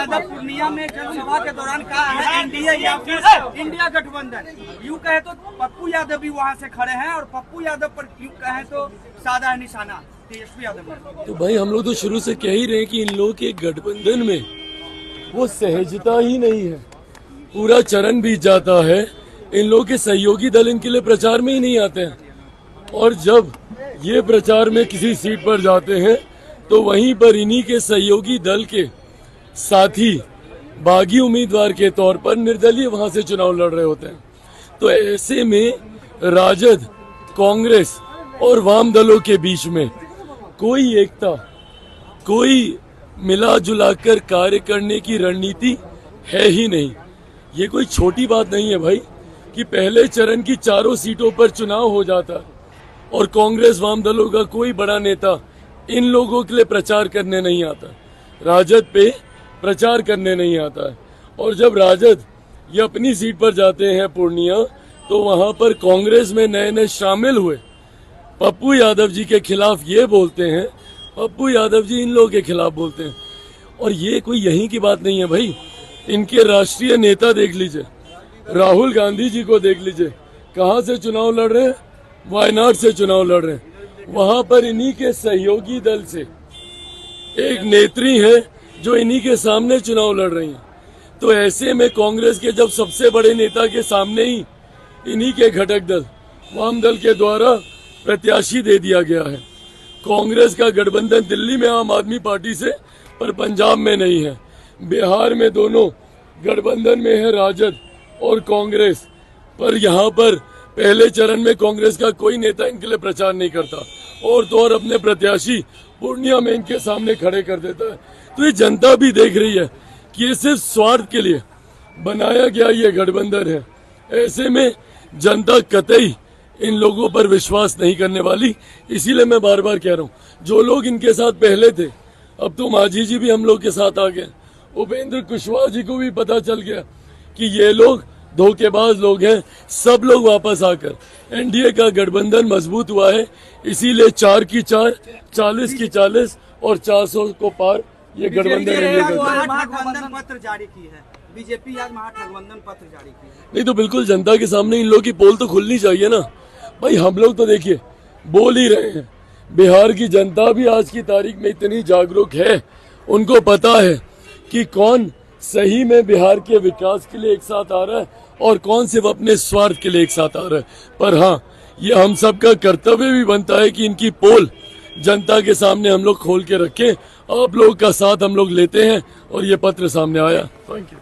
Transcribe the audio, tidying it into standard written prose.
यादव पूर्णिया में जनसभा के दौरान कहा है एनडीए या फिर इंडिया गठबंधन। यूँ कहे तो पप्पू यादव भी वहाँ से खड़े हैं और पप्पू यादव पर यूँ कहे तो साधा है निशाना तेजस्वी यादव। तो भाई हम लोग तो शुरू से कह ही रहे हैं कि इन लोगों के गठबंधन में वो सहजता ही नहीं है। पूरा चरण बीत जाता है, इन लोगों के सहयोगी दल इनके लिए प्रचार में ही नहीं आते हैं, और जब ये प्रचार में किसी सीट पर जाते हैं तो वहीं पर इन्हीं के सहयोगी दल के साथी बागी उम्मीदवार के तौर पर निर्दलीय वहां से चुनाव लड़ रहे होते हैं। तो ऐसे में राजद, कांग्रेस और वाम दलों के बीच में कोई एकता, कोई मिला जुला कर कार्य करने की रणनीति है ही नहीं। ये कोई छोटी बात नहीं है भाई कि पहले चरण की चारों सीटों पर चुनाव हो जाता और कांग्रेस वाम दलों का कोई बड़ा नेता इन लोगों के लिए प्रचार करने नहीं आता, राजद पे प्रचार करने नहीं आता है। और जब राजद ये अपनी सीट पर जाते हैं पूर्णिया, तो वहां पर कांग्रेस में नए नए शामिल हुए पप्पू यादव जी के खिलाफ ये बोलते हैं, पप्पू यादव जी इन लोगों के खिलाफ बोलते हैं। और ये कोई यहीं की बात नहीं है भाई, इनके राष्ट्रीय नेता देख लीजिए, राहुल गांधी जी को देख लीजिए, कहाँ से चुनाव लड़ रहे हैं, वायनाड से चुनाव लड़ रहे हैं। वहां पर इन्हीं के सहयोगी दल से एक नेत्री है जो इन्हीं के सामने चुनाव लड़ रही हैं। तो ऐसे में कांग्रेस के जब सबसे बड़े नेता के सामने ही इन्हीं के घटक दल वाम दल के द्वारा प्रत्याशी दे दिया गया है। कांग्रेस का गठबंधन दिल्ली में आम आदमी पार्टी से, पर पंजाब में नहीं है। बिहार में दोनों गठबंधन में है राजद और कांग्रेस, पर यहाँ पर पहले चरण में कांग्रेस का कोई नेता इनके लिए प्रचार नहीं करता और तो और अपने प्रत्याशी पूर्णिया में इनके सामने खड़े कर देता है। तो ये जनता भी देख रही है कि ये सिर्फ स्वार्थ के लिए बनाया गया ये गठबंधन है। ऐसे में जनता कतई इन लोगों पर विश्वास नहीं करने वाली। इसीलिए मैं बार बार कह रहा हूँ, जो लोग इनके साथ पहले थे, अब तो मांझी जी भी हम लोग के साथ आ गए, उपेंद्र कुशवाहा जी को भी पता चल गया कि ये लोग धोखेबाज लोग हैं। सब लोग वापस आकर एनडीए का गठबंधन मजबूत हुआ है। इसीलिए 4 की 4, 40 की 40 और 400 को पार ये गठबंधन पत्र जारी की है। बीजेपी आज महागठबंधन पत्र जारी की है। नहीं तो बिल्कुल जनता के सामने इन लोगों की पोल तो खुलनी चाहिए ना भाई। हम लोग तो देखिए बोल ही रहे हैं, बिहार की जनता भी आज की तारीख में इतनी जागरूक है, उनको पता है कि कौन सही में बिहार के विकास के लिए एक साथ आ रहा है और कौन सिर्फ अपने स्वार्थ के लिए एक साथ आ रहा है। पर हाँ, ये हम सब का कर्तव्य भी बनता है कि इनकी पोल जनता के सामने हम लोग खोल के रखें। आप लोग का साथ हम लोग लेते हैं और ये पत्र सामने आया। Thank you.